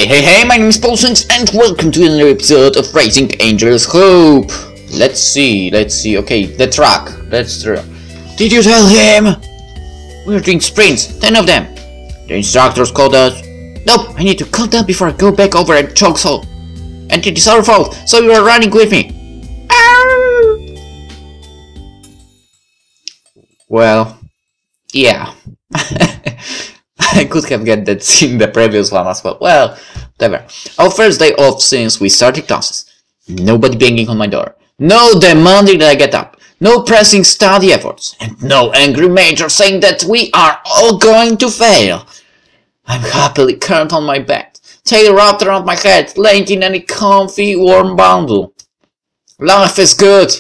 Hey, my name is PolishLynx and welcome to another episode of Raising Angel's Hope. Let's see, okay, the truck, that's true. Did you tell him? We're doing sprints, 10 of them. The instructors called us. Nope, I need to cut them before I go back over and choke so. And it is our fault, so you are running with me. Well, yeah. I could have get that in the previous one as well. Well, whatever. Our first day off since we started classes. Nobody banging on my door. No demanding that I get up. No pressing study efforts. And no angry major saying that we are all going to fail. I'm happily curled on my bed, tail wrapped around my head, laying in any comfy, warm bundle. Life is good.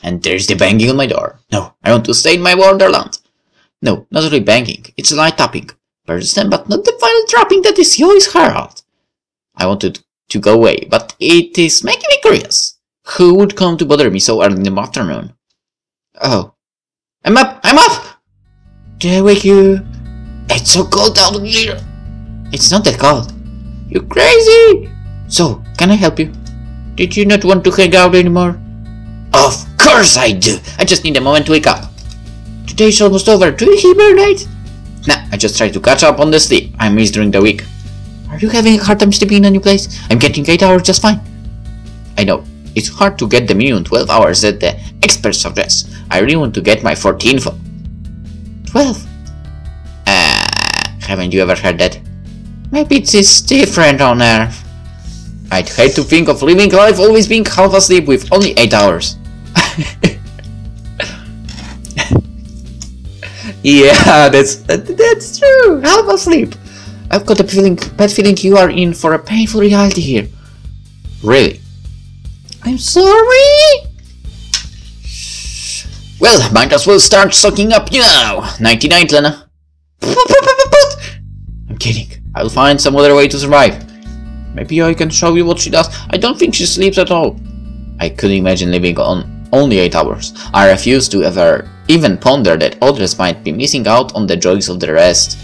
And there's the banging on my door. No, I want to stay in my wonderland. No, not really banging, it's light tapping. Persistent but not the final dropping that is Yoi's herald. I wanted to go away, but it is making me curious. Who would come to bother me so early in the afternoon? Oh. I'm up! Did I wake you? It's so cold out here. It's not that cold. You crazy! So, can I help you? Did you not want to hang out anymore? Of course I do! I just need a moment to wake up. Today's almost over. Do you hibernate? Nah, I just try to catch up on the sleep I missed during the week. Are you having a hard time sleeping in a new place? I'm getting 8 hours just fine. I know, it's hard to get the minimum 12 hours that the experts suggest. I really want to get my 14 for 12? Haven't you ever heard that? Maybe it is different on Earth. I'd hate to think of living life always being half asleep with only 8 hours. Yeah, that's true. Half asleep. I've got a bad feeling you are in for a painful reality here. Really? I'm sorry. Well, might as well start sucking up now. Nighty-night, Lena. I'm kidding. I'll find some other way to survive. Maybe I can show you what she does. I don't think she sleeps at all. I couldn't imagine living on only 8 hours. I refuse to ever even ponder that others might be missing out on the joys of the rest.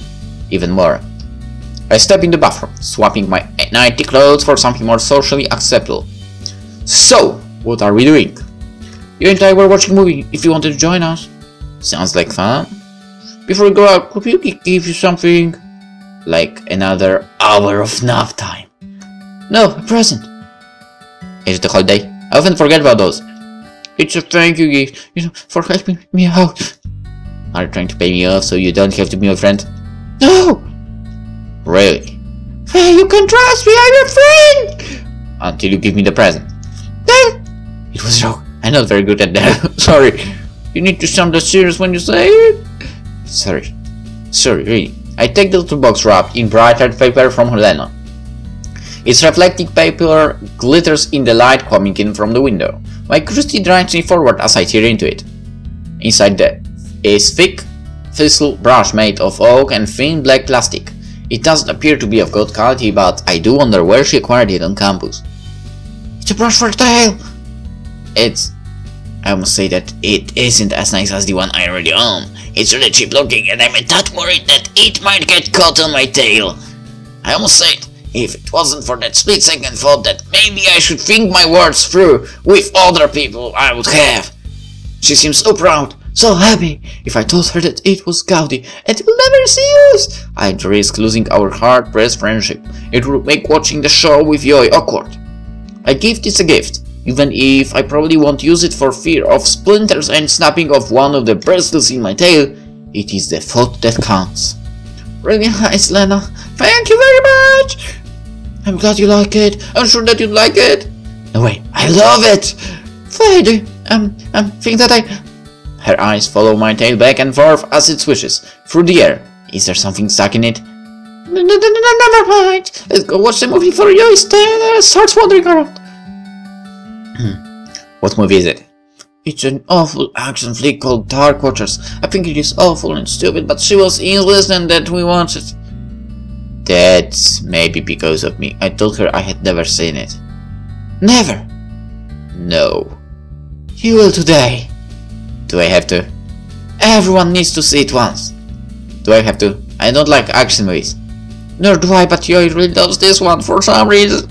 Even more. I step in the bathroom, swapping my nighty clothes for something more socially acceptable. So, what are we doing? You and I were watching a movie, if you wanted to join us. Sounds like fun. Before we go out, could we give you something? Like another hour of nap time. No, a present. It's the holiday. I often forget about those. It's a thank you gift, for helping me out. Are you trying to pay me off so you don't have to be my friend? No! Really? Hey, you can trust me, I'm your friend! Until you give me the present. Then, it was wrong. I'm not very good at that. Sorry. You need to sound serious when you say it. Sorry, really. I take the little box wrapped in bright red paper from Helena. Its reflecting paper glitters in the light coming in from the window. My curiosity drives me forward as I tear into it. Inside is thick thistle brush made of oak and thin black plastic. It doesn't appear to be of good quality, but I do wonder where she acquired it on campus. It's a brush for a tail! I must say that it isn't as nice as the one I already own. It's really cheap looking and I'm a tad worried that it might get caught on my tail. I almost said, if it wasn't for that split-second thought that maybe I should think my words through with other people, I would have. She seems so proud, so happy. If I told her that it was gaudy and will never see us, I'd risk losing our hard-pressed friendship. It would make watching the show with Yoi awkward. A gift is a gift, even if I probably won't use it for fear of splinters and snapping off one of the bristles in my tail. It is the thought that counts. Really nice, Lena. Thank you very much! I'm glad you like it. I'm sure that you'd like it. No way, I love it! Faye, do you, think that Her eyes follow my tail back and forth as it swishes through the air. Is there something stuck in it? Never mind. Let's go watch the movie for you instead. Starts wandering around. What movie is it? It's an awful action flick called Dark Watchers. I think it is awful and stupid, but she was insistent that we watch it. That's maybe because of me. I told her I had never seen it. Never? No. You will today. Do I have to? Everyone needs to see it once. Do I have to? I don't like action movies. Nor do I, but Yoi really loves this one for some reason.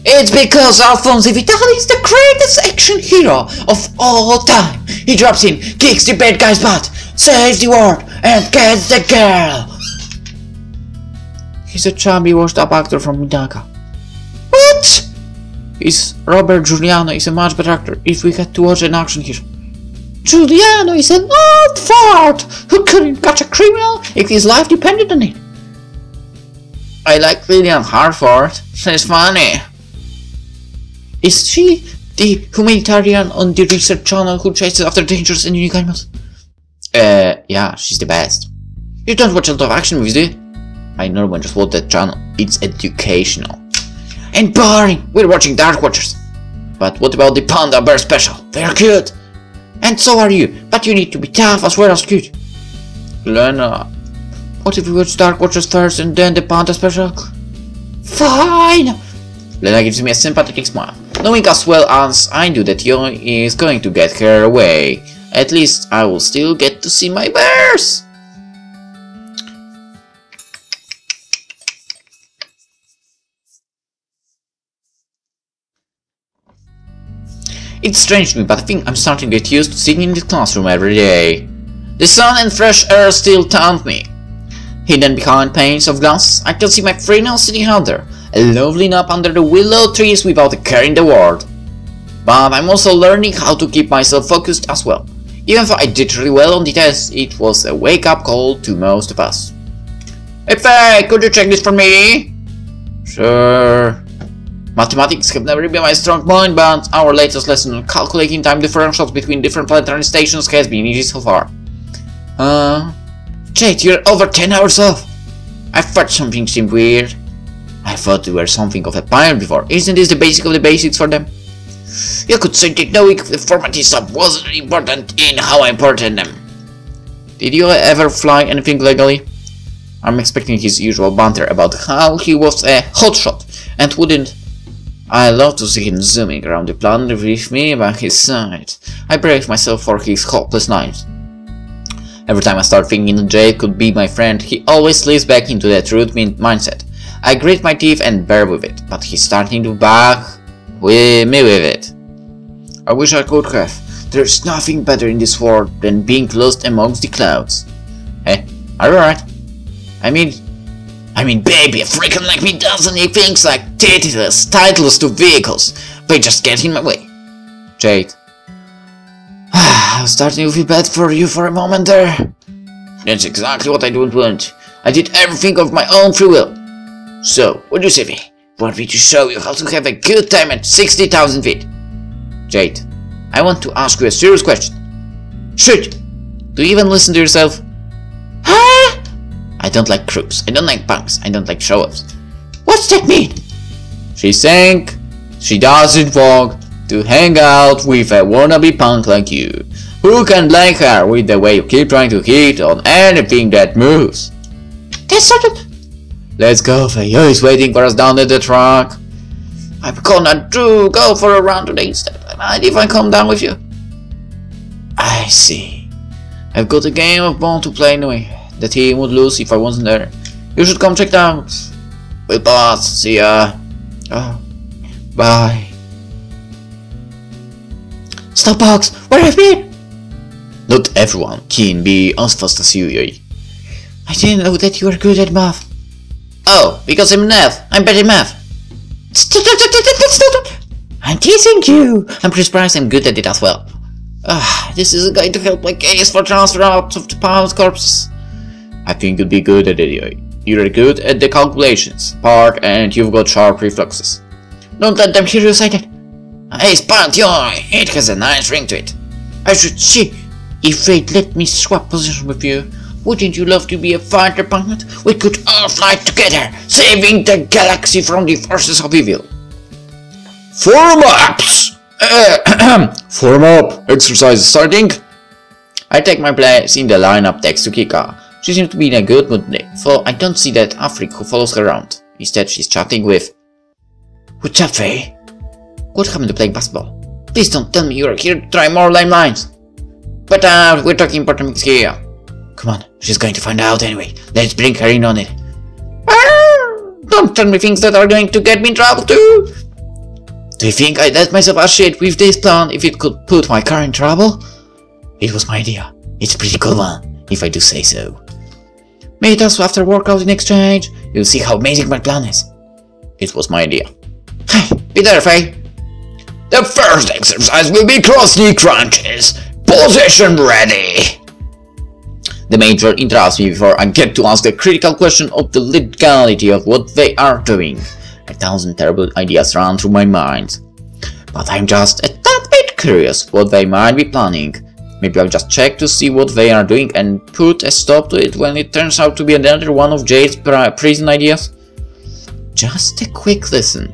It's because Alphonse Vitali is the greatest action hero of all time. He drops in, kicks the bad guy's butt, saves the world, and gets the girl. He's a chubby, washed-up actor from Midaka. What? Robert Giuliano is a much better actor if we had to watch an action hero. Giuliano is an old fart who couldn't catch a criminal if his life depended on it. I like Lillian Harford. She's funny. Is she the humanitarian on the research channel who chases after dangerous and unique animals? Yeah, she's the best. You don't watch a lot of action movies, do you? I normally just watch that channel. It's educational. And boring! We're watching Dark Watchers. But what about the Panda Bear special? They're cute! And so are you, but you need to be tough as well as cute. Lena, what if we watch Dark Watchers first and then the Panda special? Fine! Lena gives me a sympathetic smile, knowing as well as I do that Yon is going to get her away. At least I will still get to see my bears! It's strange to me, but I think I'm starting to get used to sitting in the classroom every day. The sun and fresh air still taunt me. Hidden behind panes of glass, I can see my friend now sitting out there, lovely up under the willow trees without a care in the world. But I'm also learning how to keep myself focused as well. Even though I did really well on the test, it was a wake-up call to most of us. Hey Faye, could you check this for me? Sure. Mathematics have never been my strong point, but our latest lesson on calculating time differentials between different planetary stations has been easy so far. Jade, you're over 10 hours off. I thought something seemed weird. I thought you were something of a pioneer before. Isn't this the basic of the basics for them? You could say that knowing the formatting stuff wasn't important in how I imported them. Did you ever fly anything legally? I'm expecting his usual banter about how he was a hotshot and wouldn't. I love to see him zooming around the planet with me by his side. I brace myself for his hopeless night. Every time I start thinking that Jade could be my friend, he always slips back into that rude mindset. I grit my teeth and bear with it, but he's starting to back with me with it. I wish I could have. There's nothing better in this world than being lost amongst the clouds. Hey, are you alright? I mean, baby, a freaking like me doesn't need things like titles to vehicles. They just get in my way. Jade. I was starting to feel bad for you for a moment there. That's exactly what I don't want. I did everything of my own free will. So, what do you say, Faye? Want me to show you how to have a good time at 60,000 feet? Jade, I want to ask you a serious question. Shoot! Do you even listen to yourself? Huh? I don't like crooks, I don't like punks, I don't like show-offs. What's that mean? She's saying she doesn't want to hang out with a wannabe punk like you, who can like her with the way you keep trying to hit on anything that moves. That's not it. Let's go, Faye. He's waiting for us down at the truck. I'm gonna go for a run today instead. Mind if I come down with you? I see. I've got a game of ball to play anyway. The team would lose if I wasn't there. You should come check it out. We'll pass. See ya. Oh. Bye. Stop, Box! Where have you been? Not everyone can be as fast as you, Yoi. I didn't know that you were good at math. Oh, because I'm math. I'm better at math. I'm teasing you. I'm pretty surprised I'm good at it as well. This isn't going to help my case for transfer out of the pound corpses. I think you'd be good at it, Yoi. You're good at the calculations part and you've got sharp reflexes. Don't let them hear you say that. Hey, Spant, Yoi. It has a nice ring to it. I should see if they'd let me swap position with you. Wouldn't you love to be a fighter pilot? We could all fly together, saving the galaxy from the forces of evil. Form ups! Form up! Exercise starting! I take my place in the lineup next to Kika. She seems to be in a good mood today, so I don't see that Afrik who follows her around. Instead, she's chatting with... What's up, Faye? What happened to playing basketball? Please don't tell me you're here to try more lime lines. But we're talking important things here. Come on, she's going to find out anyway. Let's bring her in on it. Don't tell me things that are going to get me in trouble too! Do you think I'd let myself associate with this plan if it could put my car in trouble? It was my idea. It's a pretty cool one, if I do say so. Meet us after workout in exchange. You'll see how amazing my plan is. It was my idea. Hey, be there, Faye. The first exercise will be cross-knee crunches. Position ready. The Major interrupts me before I get to ask the critical question of the legality of what they are doing. 1,000 terrible ideas run through my mind. But I'm just a tad bit curious what they might be planning. Maybe I'll just check to see what they are doing and put a stop to it when it turns out to be another one of Jade's prison ideas. Just a quick listen.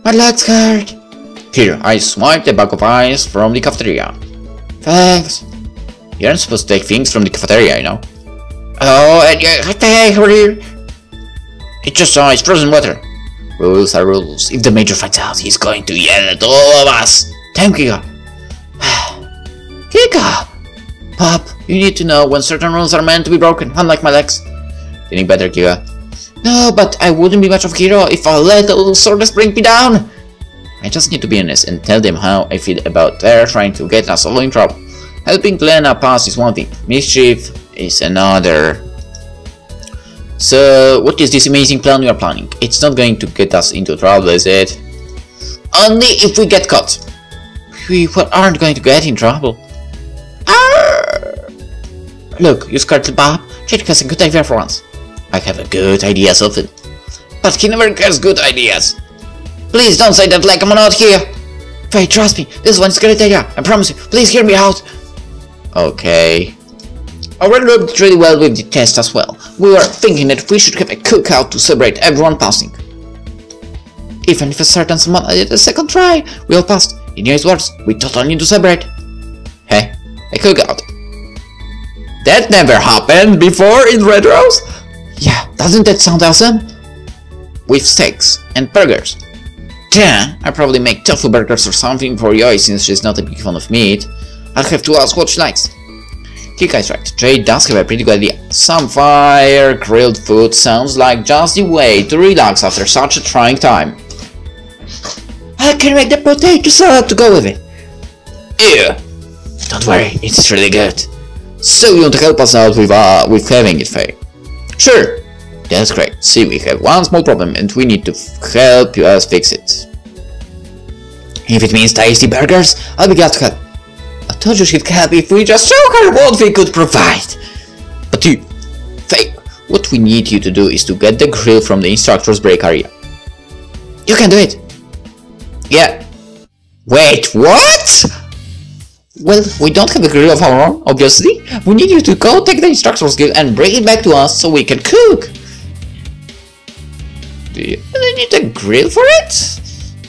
My leg's hurt. Here, I swiped a bag of ice from the cafeteria. Thanks. You aren't supposed to take things from the cafeteria, you know. Oh, and hey, how are you? It's just ice, frozen water. Rules are rules. If the Major finds out, he's going to yell at all of us. Damn, Kika. Kika! Pop, you need to know when certain rules are meant to be broken, unlike my legs. Feeling better, Kika? No, but I wouldn't be much of a hero if I let the little swordless bring me down. I just need to be honest and tell them how I feel about their trying to get us all in trouble. Helping Lena pass is one thing, mischief is another. So, what is this amazing plan we are planning? It's not going to get us into trouble, is it? Only if we get caught. We aren't going to get in trouble. Arr! Look, you scared the Bob. Jade has a good idea for once. I have a good idea, something. But he never gets good ideas. Please don't say that like I'm not here. Faye, trust me, this one's a great idea. I promise you. Please hear me out. Okay. I worked really well with the test as well. We were thinking that we should have a cookout to celebrate everyone passing. Even if a certain someone did a second try, we all passed. In his words, we totally need to celebrate. Hey, a cookout. That never happened before in Red Rose? Yeah, doesn't that sound awesome? With steaks and burgers. Yeah, I'll probably make tofu burgers or something for Yoi since she's not a big fan of meat. I'll have to ask what she likes. Kika is right, Jade does have a pretty good idea. Some fire grilled food sounds like just the way to relax after such a trying time. I can make the potato salad to go with it. Ew. Don't worry, it's really good. So you want to help us out with having it, Faye? Sure. That's great. See, we have one small problem and we need to help us fix it. If it means tasty burgers, I'll be glad to help. I told you she'd help if we just show her what we could provide. But you, Faye, what we need you to do is to get the grill from the instructor's break area. You can do it. Yeah. Wait, what? Well, we don't have a grill of our own, obviously. We need you to go take the instructor's grill and bring it back to us so we can cook. Do you really need a grill for it?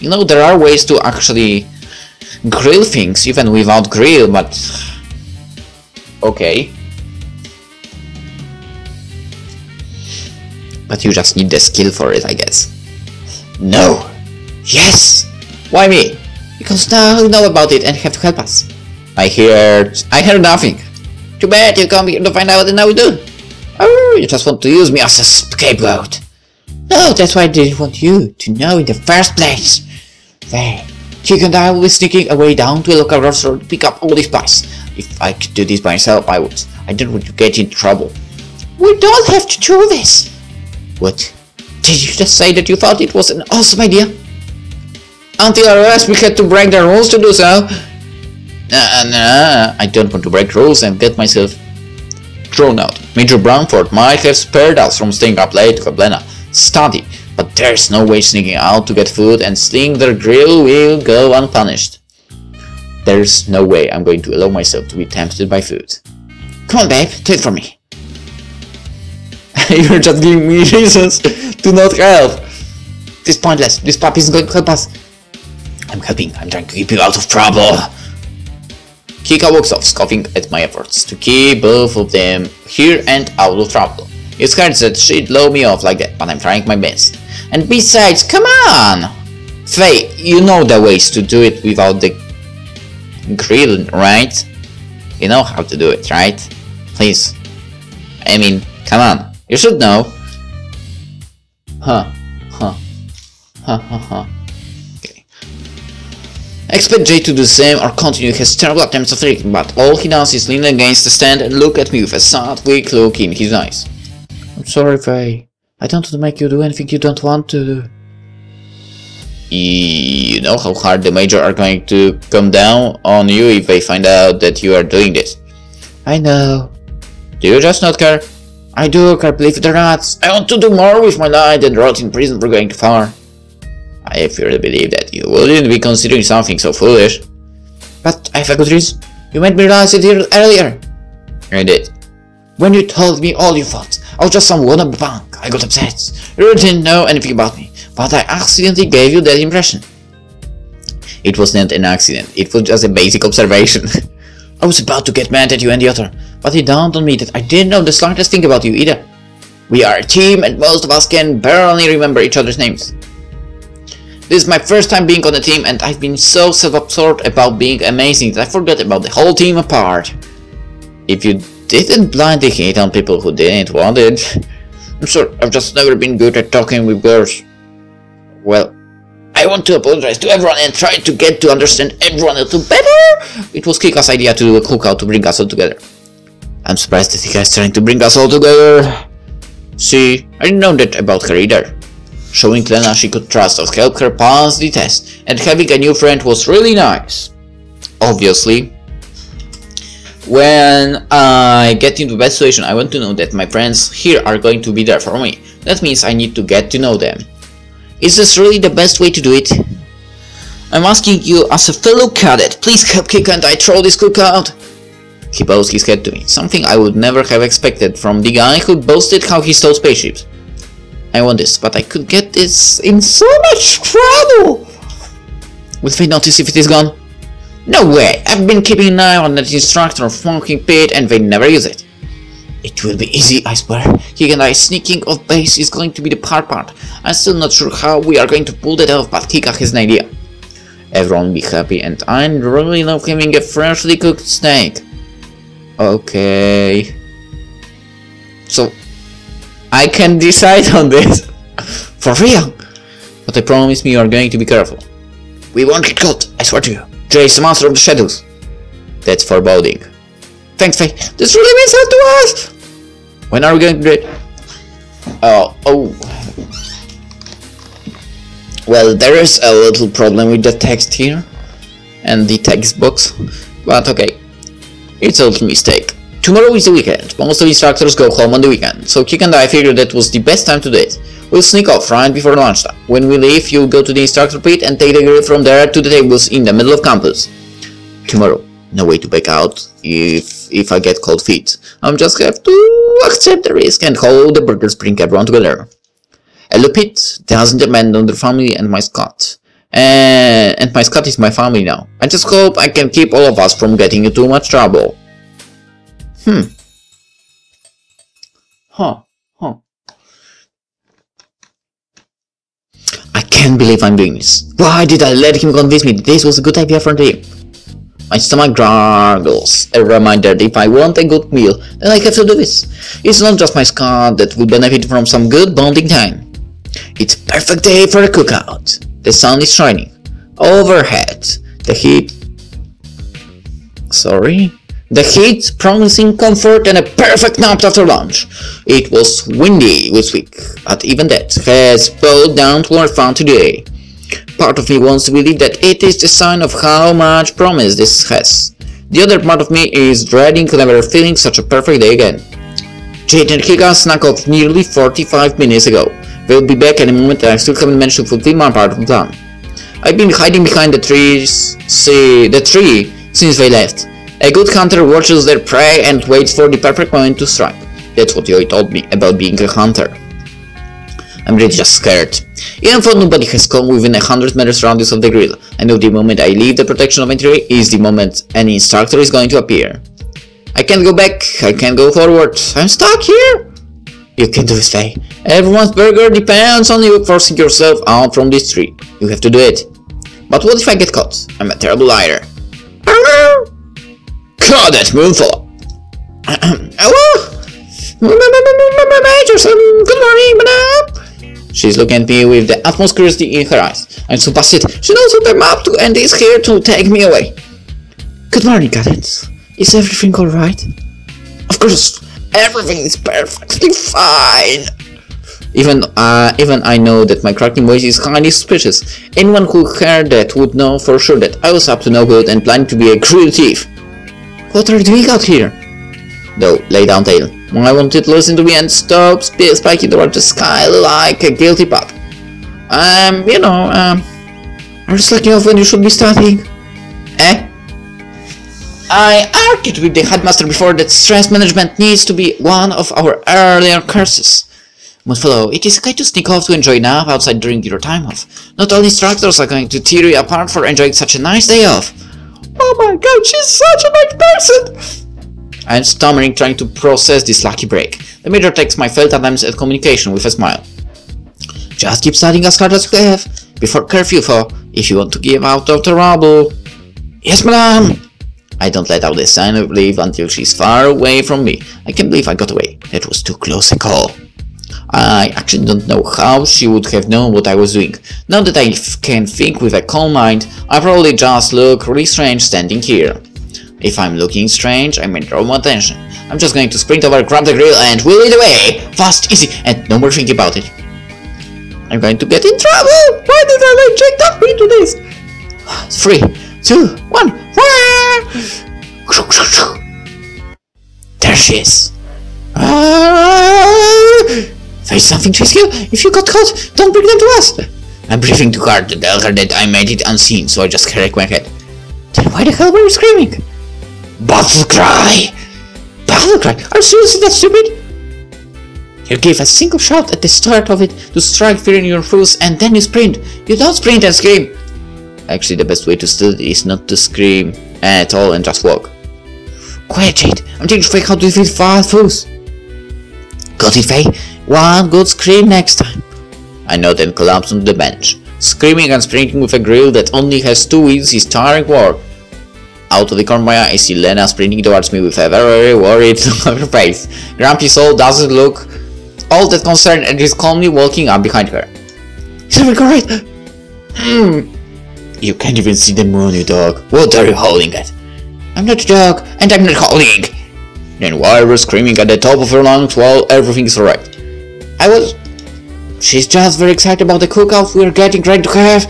You know, there are ways to actually grill things even without grill, but... okay. But you just need the skill for it, I guess. No! Yes! Why me? Because now you know about it and have to help us. I heard nothing. Too bad you come here to find out and now we do. Oh, you just want to use me as a scapegoat. No, that's why I didn't want you to know in the first place. There, Chick and I will be sneaking away down to a local grocery to pick up all these supplies. If I could do this by myself, I would. I don't want to get into trouble. We don't have to do this. What? Did you just say that you thought it was an awesome idea? Until our arrest, we had to break the rules to do so. Nah, I don't want to break rules and get myself thrown out. Major Brownford might have spared us from staying up late to help Lena study, but there's no way sneaking out to get food and stealing their grill will go unpunished. There's no way I'm going to allow myself to be tempted by food. Come on, babe, do it for me. You're just giving me reasons to not help. This is pointless. This puppy isn't going to help us. I'm helping. I'm trying to keep you out of trouble. Kika walks off, scoffing at my efforts to keep both of them here and out of trouble. It's hard that she'd blow me off like that, but I'm trying my best. And besides, come on! Faye, you know the ways to do it without the grill, right? You know how to do it, right? Please. I mean, come on. You should know. Okay. Expect Jay to do the same or continue his terrible attempts of tricking, but all he does is lean against the stand and look at me with a sad, weak look in his eyes. I'm sorry, Faye. I don't want to make you do anything you don't want to do. You know how hard the Major are going to come down on you if they find out that you are doing this. I know. Do you just not care? I do care, believe it or not. I want to do more with my life than rot in prison for going too far. I really believe that you wouldn't be considering something so foolish. But I have a good reason. You made me realize it here earlier. I did. When you told me all you thought, I was just some wannabe punk. I got upset. You didn't know anything about me, but I accidentally gave you that impression. It was not an accident, it was just a basic observation. I was about to get mad at you and the other, but it dawned on me that I didn't know the slightest thing about you either. We are a team and most of us can barely remember each other's names. This is my first time being on a team and I've been so self-absorbed about being amazing that I forgot about the whole team apart. If you didn't blindly hate on people who didn't want it, I'm sure I've just never been good at talking with girls. Well, I want to apologize to everyone and try to get to understand everyone a little better. It was Kika's idea to do a cookout to bring us all together. I'm surprised that Kika is trying to bring us all together. See, I didn't know that about her either. Showing Lena she could trust would help her pass the test, and having a new friend was really nice. Obviously, when I get into that situation, I want to know that my friends here are going to be there for me. That means I need to get to know them. Is this really the best way to do it? I'm asking you as a fellow cadet, please help Kika and I throw this cookout. He bows his head to me, something I would never have expected from the guy who boasted how he stole spaceships. I want this, but I could get this in so much trouble. Will they notice if it is gone? No way, I've been keeping an eye on that instructor smoking pit and they never use it. It will be easy, I swear. Kika and I sneaking off base is going to be the hard part. I'm still not sure how we are going to pull that off, but Kika has an idea. Everyone will be happy and I really love having a freshly cooked steak. Okay. So, I can decide on this. For real. But I promise me you are going to be careful. We won't get caught, I swear to you. Jay is the master of the shadows. That's foreboding. Thanks, Faye. This really means a lot to us. When are we going to do it? Oh. Well, there is a little problem with the text here. And the text box. But okay. It's a little mistake. Tomorrow is the weekend. Most of the instructors go home on the weekend. So Kika and I figured that was the best time to do it. We'll sneak off right before lunchtime. When we leave, you'll go to the instructor pit and take the grill from there to the tables in the middle of campus. Tomorrow. No way to back out if I get cold feet. I'll just have to accept the risk and hold the burgers bring everyone together. A look pit doesn't depend on the family and my Scott. And my Scott is my family now. I just hope I can keep all of us from getting into too much trouble. I can't believe I'm doing this. Why did I let him convince me that this was a good idea for him? My stomach gurgles, a reminder that if I want a good meal, then I have to do this. It's not just my Scott that will benefit from some good bonding time. It's a perfect day for a cookout. The sun is shining. Overhead. The heat promising comfort and a perfect nap after lunch. It was windy this week, but even that has bowed down to our fun today. Part of me wants to believe that it is the sign of how much promise this has. The other part of me is dreading never feeling such a perfect day again. Jade and Kika snuck off nearly 45 minutes ago. They'll be back in a moment and I still haven't managed to fulfill my part of the plan. I've been hiding behind the tree since they left. A good hunter watches their prey and waits for the perfect moment to strike. That's what Yoy told me about being a hunter. I'm really just scared. Even though nobody has come within 100 meters radius of the grill, I know the moment I leave the protection of my tree is the moment any instructor is going to appear. I can't go back, I can't go forward, I'm stuck here! You can do this, Faye. Everyone's burger depends on you forcing yourself out from this tree. You have to do it. But what if I get caught? I'm a terrible liar. God, that's Moonfallow. Hello? Major, good morning, madam. She's looking at me with the utmost curiosity in her eyes. I'm so busted. She knows what I'm up to and is here to take me away. Good morning, cadets. Is everything alright? Of course, everything is perfectly fine. Even I know that my cracking voice is highly suspicious. Anyone who heard that would know for sure that I was up to no good and planning to be a cruel thief. What are you doing out here? Though, lay down, tail. I wanted to listen to me and stop spiking towards the sky like a guilty pup. Are you slacking off when you should be studying? I argued with the headmaster before that stress management needs to be one of our earlier curses. Moonfallow, it is okay to sneak off to enjoy a nap outside during your time off. Not all instructors are going to tear you apart for enjoying such a nice day off. Oh my god, she's such a nice person! I'm stammering, trying to process this lucky break. The major takes my failed attempts at communication with a smile. Just keep studying as hard as you have before curfew, if you want to give out of the rubble. Yes, madam! I don't let out a sign of relief until she's far away from me. I can't believe I got away. That was too close a call. I actually don't know how she would have known what I was doing. Now that I can think with a calm mind, I probably just look really strange standing here. If I'm looking strange, I may draw more attention. I'm just going to sprint over, grab the grill, and wheel it away! Fast, easy, and no more thinking about it. I'm going to get in trouble! Why did I let Jake talk me into this? 3, 2, 1, there she is. Faye, something chased you? If you got caught, don't bring them to us. I'm breathing too hard to tell her that I made it unseen, so I just cracked my head. Then why the hell were you screaming? Battle cry! Battle cry? Are you seriously that stupid? You gave a single shot at the start of it to strike fear in your foes, and then you sprint. You don't sprint and scream. Actually, the best way to steal it is not to scream at all and just walk. Quiet, Jade. I'm teaching Faye how to defeat fast foes. Got it, Faye? One good scream next time. I nod and collapse onto the bench. Screaming and sprinting with a grill that only has 2 wheels is tiring work. Out of the corner of my eye, I see Lena sprinting towards me with a very worried look on her face. Grumpy Soul doesn't look all that concerned and is calmly walking up behind her. Is everything alright? You can't even see the moon, you dog. What are you howling at? I'm not a dog, and I'm not howling. Then why were you screaming at the top of your lungs while everything is alright? She's just very excited about the cookout we're getting ready to have.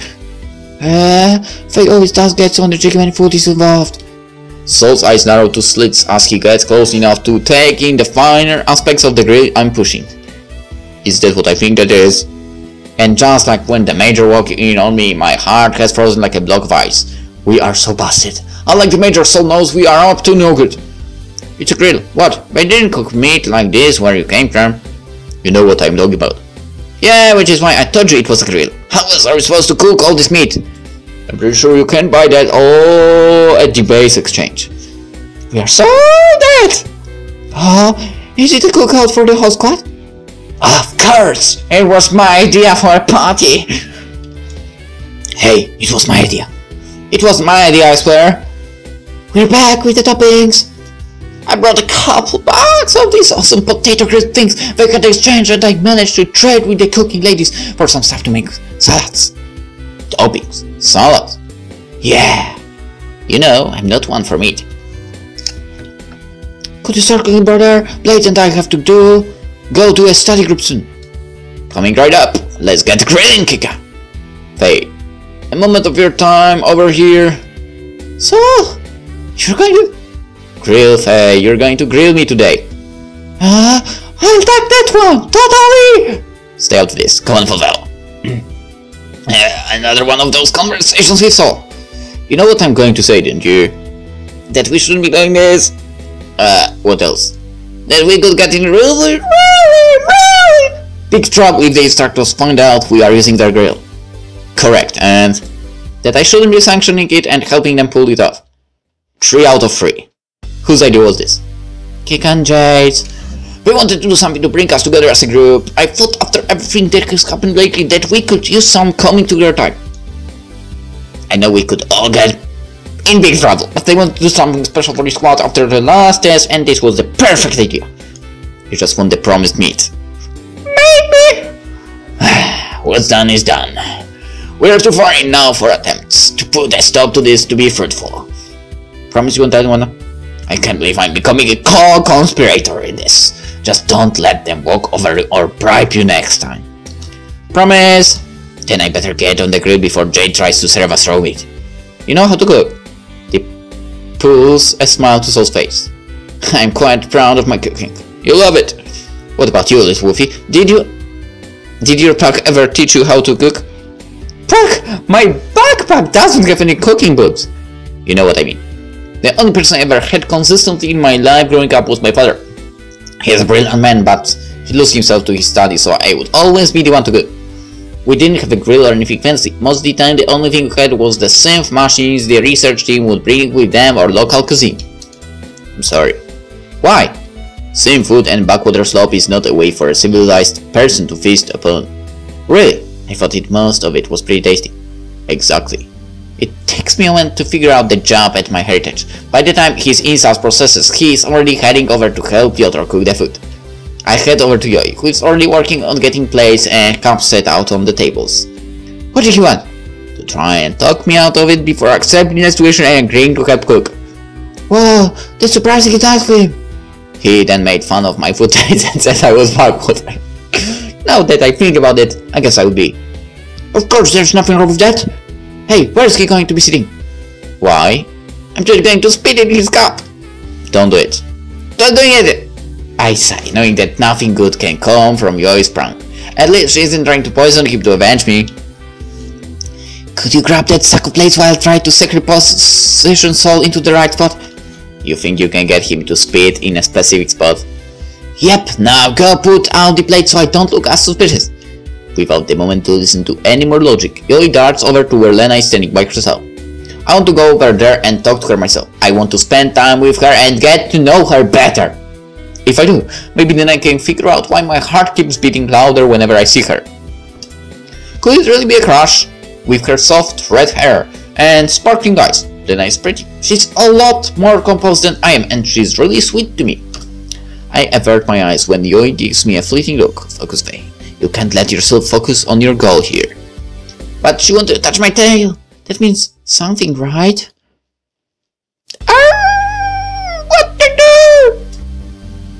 Faye always does get so energetic when food is involved. Soul's eyes narrow to slits as he gets close enough to take in the finer aspects of the grill I'm pushing. Is that what I think that is? And just like when the major walked in on me, my heart has frozen like a block of ice. We are so busted. Unlike the major, Soul knows we are up to no good. It's a grill. What? They didn't cook meat like this where you came from. You know what I'm talking about. Yeah, which is why I told you it was a grill. How else are we supposed to cook all this meat? I'm pretty sure you can buy that all at the base exchange. We are so dead! Is it a cookout for the whole squad? Of course! It was my idea for a party! Hey, it was my idea. It was my idea, I swear. We're back with the toppings. I brought a couple bags of these awesome potato grilled things they could exchange, and I managed to trade with the cooking ladies for some stuff to make salads. Toppings. Salads. Yeah. You know, I'm not one for meat. Could you start cooking, brother? Blades and I have to go to a study group soon. Coming right up. Let's get grilling, Kika. Faye, a moment of your time over here. So, you're going to grill, Faye. You're going to grill me today. I'll take that one. Totally. Stay out of this. Come on, Moonfallow. Another one of those conversations we saw. You know what I'm going to say, didn't you? That we shouldn't be doing this. What else? That we could get in really big trouble if the instructors find out we are using their grill. Correct, and that I shouldn't be sanctioning it and helping them pull it off. 3 out of 3. Whose idea was this? Kick and Jade. We wanted to do something to bring us together as a group. I thought after everything that has happened lately that we could use some coming together time. I know we could all get in big trouble, but they want to do something special for the squad after the last test, and this was the perfect idea. You just want the promised meat. Maybe. What's done is done. We are too far in now for attempts to put a stop to this to be fruitful. Promise you won't tell anyone? I can't believe I'm becoming a co-conspirator in this. Just don't let them walk over or bribe you next time. Promise? Then I better get on the grill before Jade tries to serve us raw meat. You know how to cook? He pulls a smile to Soul's face. I'm quite proud of my cooking. You love it. What about you, little Wolfie? Did your pack ever teach you how to cook? Pack? My backpack doesn't have any cooking books. You know what I mean. The only person I ever had consistently in my life growing up was my father. He is a brilliant man, but he lost himself to his studies, so I would always be the one to cook. We didn't have a grill or anything fancy. Most of the time, the only thing we had was the synth machines the research team would bring with them or local cuisine. I'm sorry. Why? Synth food and backwater slop is not a way for a civilized person to feast upon. Really? I thought most of it was pretty tasty. Exactly. It takes me a moment to figure out the job at my heritage. By the time his insights processes, he is already heading over to help Piotr cook the food. I head over to Yoi, who is already working on getting plates and cups set out on the tables. What did he want? To try and talk me out of it before accepting the situation and agreeing to help cook. Whoa, that's surprisingly nice for him. He then made fun of my food taste and said I was backwater. Now that I think about it, I guess I would be. Of course, there's nothing wrong with that. Hey, where is he going to be sitting? Why? I'm just going to spit in his cup. Don't do it. Don't do it! I sigh, knowing that nothing good can come from Yoi's prank. At least she isn't trying to poison him to avenge me. Could you grab that sack of plates while I try to secretly position Soul into the right spot? You think you can get him to spit in a specific spot? Yep, now go put out the plate so I don't look as suspicious. Without the moment to listen to any more logic, Yoi darts over to where Lena is standing by herself. I want to go over there and talk to her myself. I want to spend time with her and get to know her better. If I do, maybe then I can figure out why my heart keeps beating louder whenever I see her. Could it really be a crush? With her soft red hair and sparkling eyes, Lena is pretty. She's a lot more composed than I am, and she's really sweet to me. I avert my eyes when Yoi gives me a fleeting look. Focus, Faye. You can't let yourself focus on your goal here. But she wanted to touch my tail. That means something, right? What to do?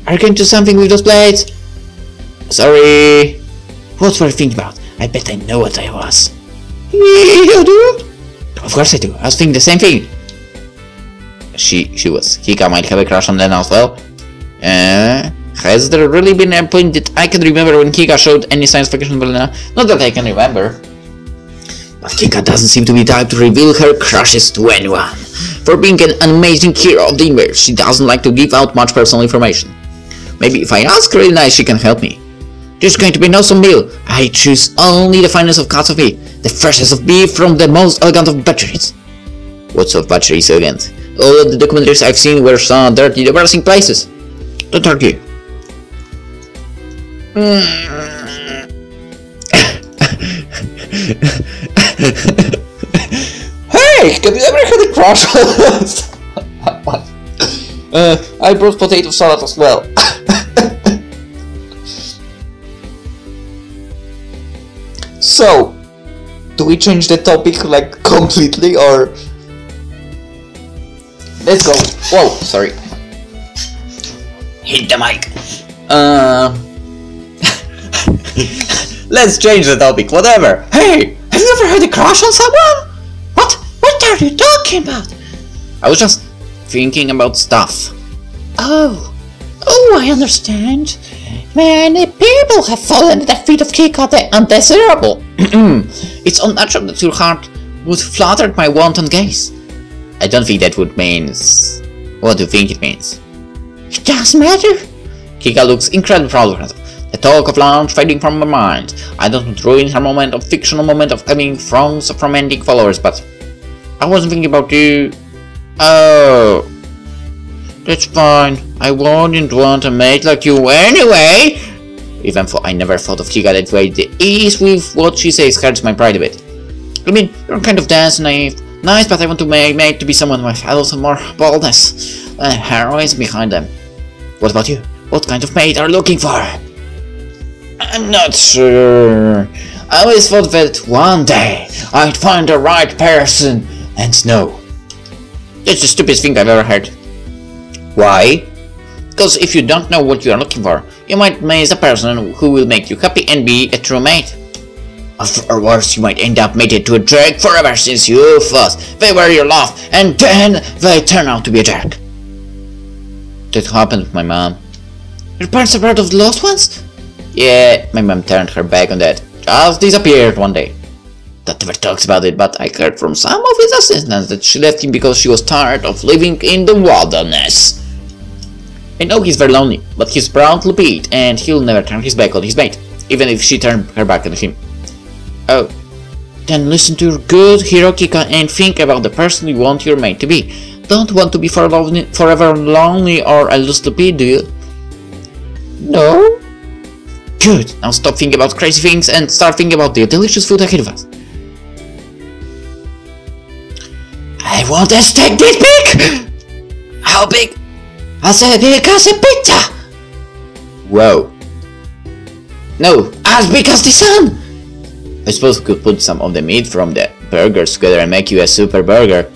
Are you going to do something with those plates? Sorry. What were you thinking about? I bet I know what I was. You do? Of course I do. I was thinking the same thing. She was. Kika might have a crush on Lena as well. Has there really been a point that I can remember when Kika showed any science fiction of Lena? Not that I can remember. But Kika doesn't seem to be the type to reveal her crushes to anyone. For being an amazing hero of the universe, she doesn't like to give out much personal information. Maybe if I ask her really nice, she can help me. This is going to be an awesome meal. I choose only the finest of cuts of meat, the freshest of beef from the most elegant of butcheries. What sort of butchery is elegant? All of the documentaries I've seen were some dirty, embarrassing places. Don't argue. Hey, have you ever had a crush on us? I brought potato salad as well. So, do we change the topic like completely or? Let's go. Whoa, sorry. Hit the mic. Let's change the topic, whatever. Hey, have you ever had a crush on someone? What are you talking about? I was just thinking about stuff. Oh, I understand. Many people have fallen at the feet of Kika the undesirable. It's unnatural that your heart would flutter at my wanton gaze. I don't think that would means. What do you think it means? It doesn't matter. Kika looks incredibly proud of herself. The talk of lunch fading from her mind. I don't want to ruin her moment of fictional moment of having throngs of romantic followers, but I wasn't thinking about you. Oh, that's fine. I wouldn't want a mate like you anyway. Even though I never thought of Kika that way, the ease with what she says hurts my pride a bit. I mean, you're kind of dense, naive, Nice, but I want to make to be someone with a little more boldness and heroism behind them. What about you? What kind of mate are you looking for? I'm not sure. I always thought that one day I'd find the right person, and no. That's the stupidest thing I've ever heard. Why? Because if you don't know what you are looking for, you might miss a person who will make you happy and be a true mate. Or worse, you might end up mated to a jerk forever since you thought they were your love, and then they turn out to be a jerk. That happened with my mom. Your parents are part of the lost ones? Yeah, my mom turned her back on that. Just disappeared one day. Dad never talks about it, but I heard from some of his assistants that she left him because she was tired of living in the wilderness. I know he's very lonely, but he's proud to beat, and he'll never turn his back on his mate, even if she turned her back on him. Oh, then listen to your good hero Kika and think about the person you want your mate to be. Don't want to be forever lonely or a lost pea, do you? No? Good, now stop thinking about crazy things and start thinking about the delicious food ahead of us. I want a steak this big! How big? As big as a pizza! Whoa. No, as big as the sun! I suppose we could put some of the meat from the burgers together and make you a super burger.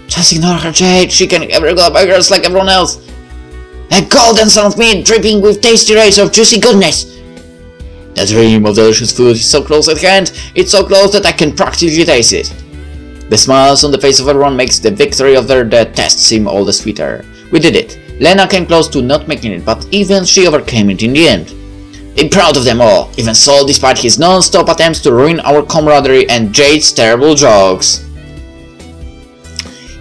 Just ignore her, Jade. She can have regular burgers like everyone else. A golden sun of meat dripping with tasty rays of juicy goodness. The dream of delicious food is so close at hand. It's so close that I can practically taste it. The smiles on the face of everyone makes the victory of their test seem all the sweeter. We did it. Lena came close to not making it, but even she overcame it in the end. I'm proud of them all, even so, despite his non-stop attempts to ruin our camaraderie and Jade's terrible jokes.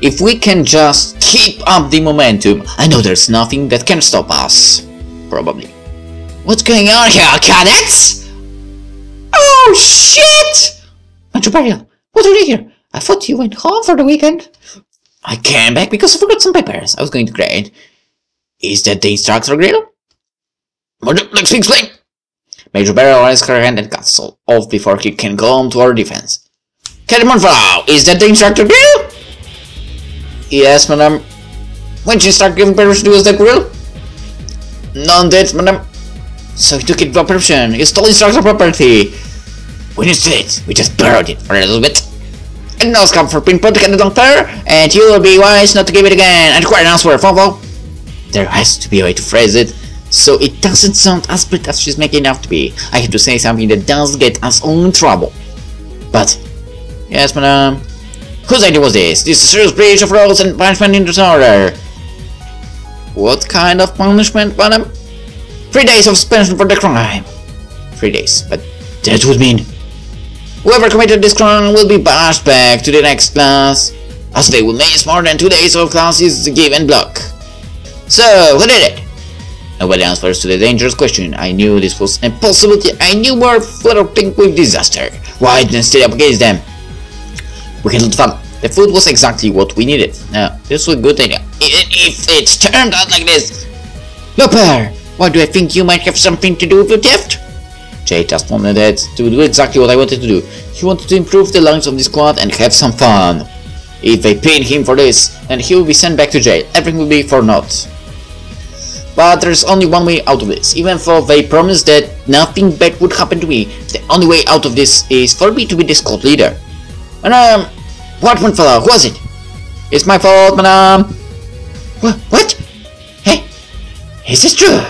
If we can just keep up the momentum, I know there's nothing that can stop us. Probably. What's going on here, cadets? Oh shit! Major, what are you here? I thought you went home for the weekend. I came back because I forgot some papers. I was going to grade. Is that the instructor grill? Let's explain. Major Barrel raised her hand and cuts off before he can go on to our defense. Captain Moonfallow, is that the instructor grill? Yes, madam. When did you start giving permission to use the grill? None did, madam. So he took it without permission. He stole instructor property. We didn't steal it. We just borrowed it for a little bit. And no scam for pinpoint and don't care, and you will be wise not to give it again. And require an answer, Fovo. There has to be a way to phrase it, so it doesn't sound as bad as she's making it out to be. I have to say something that does get us all in trouble. But, yes, madam. Whose idea was this? This is a serious breach of rules and punishment in disorder. What kind of punishment, madam? 3 days of suspension for the crime. 3 days, but that would mean whoever committed this crime will be passed back to the next class, as they will miss more than 2 days of classes given block. So, who did it? Nobody answers to the dangerous question. I knew this was a possibility. I knew we were flirting with disaster. Why didn't I stay up against them? We handled fun. The food was exactly what we needed. Now, this was a good idea. If it's turned out like this. Looper, why do I think you might have something to do with your theft? Jay just wanted it to do exactly what I wanted to do. He wanted to improve the lives of the squad and have some fun. If they paid him for this, then he will be sent back to jail. Everything will be for naught. But there's only one way out of this. Even though they promised that nothing bad would happen to me, the only way out of this is for me to be the squad leader. Madam, what Moonfallow, who was it? It's my fault, madam. What? Hey, is this true?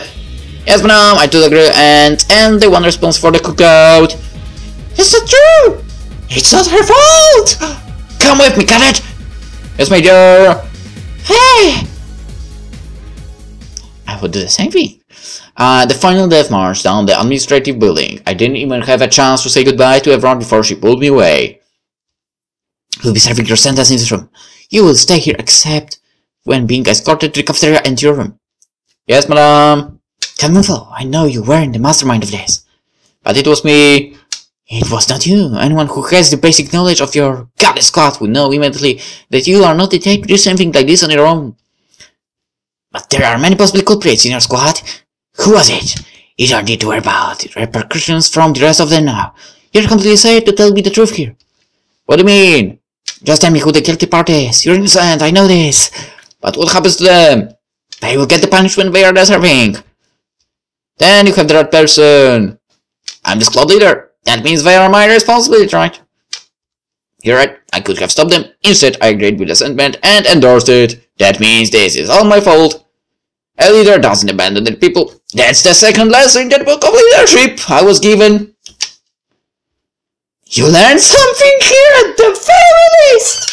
Yes, madam, I do agree, and the one responsible for the cookout. Is that true? It's not her fault. Come with me, cadet. Yes, major. Hey. I would do the same thing. The final death march down the administrative building. I didn't even have a chance to say goodbye to everyone before she pulled me away. You'll be serving your sentence in this room. You will stay here except when being escorted to the cafeteria and your room. Yes, madam. Moonfallow, I know you weren't the mastermind of this. But it was me. It was not you. Anyone who has the basic knowledge of your goddess squad will know immediately that you are not the type to do something like this on your own. But there are many possible culprits in your squad. Who was it? You don't need to worry about repercussions from the rest of them now. You're completely safe to tell me the truth here. What do you mean? Just tell me who the guilty party is. You're innocent, I know this. But what happens to them? They will get the punishment they are deserving. Then you have the right person. I'm the squad leader. That means they are my responsibility, right? You're right, I could have stopped them. Instead, I agreed with the sentiment and endorsed it. That means this is all my fault. A leader doesn't abandon their people. That's the second lesson in the book of leadership I was given. You learned something here at the very least!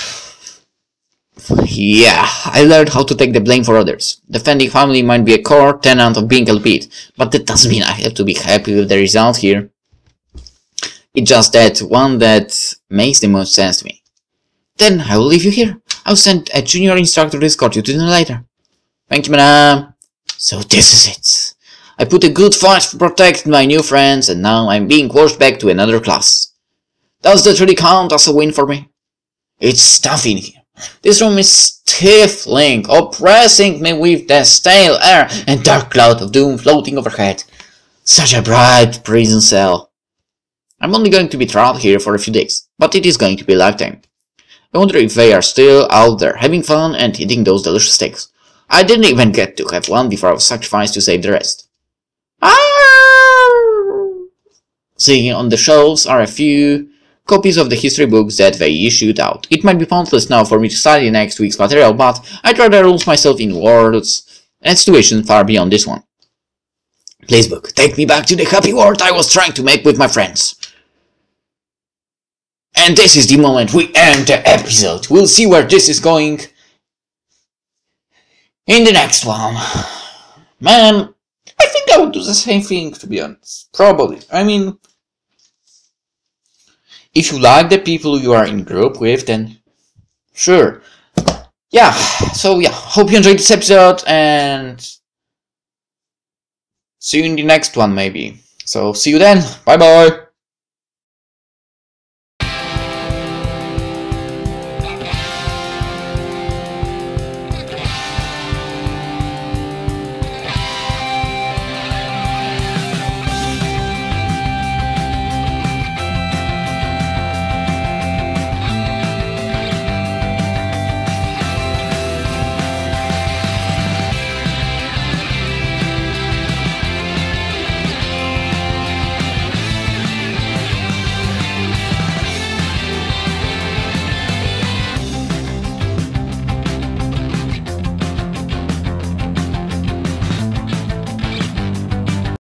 Yeah, I learned how to take the blame for others. Defending family might be a core tenet of being elite, but that doesn't mean I have to be happy with the result here. It's just that one that makes the most sense to me. Then I will leave you here. I'll send a junior instructor to escort you to dinner later. Thank you, madam. So this is it. I put a good fight to protect my new friends, and now I'm being forced back to another class. Does that really count as a win for me? It's stuffy in here. This room is stifling, oppressing me with the stale air and dark cloud of doom floating overhead. Such a bright prison cell. I'm only going to be trapped here for a few days, but it is going to be a lifetime. I wonder if they are still out there having fun and eating those delicious steaks. I didn't even get to have one before I was sacrificed to save the rest. Sitting on the shelves are a few copies of the history books that they issued out. It might be pointless now for me to study next week's material, but I'd rather lose myself in worlds and situations far beyond this one. Please, book, take me back to the happy world I was trying to make with my friends. And this is the moment we end the episode. We'll see where this is going in the next one. Man, I think I would do the same thing, to be honest. Probably. I mean, if you like the people you are in group with, then sure. Yeah, so yeah, hope you enjoyed this episode, and see you in the next one maybe. So see you then. Bye bye.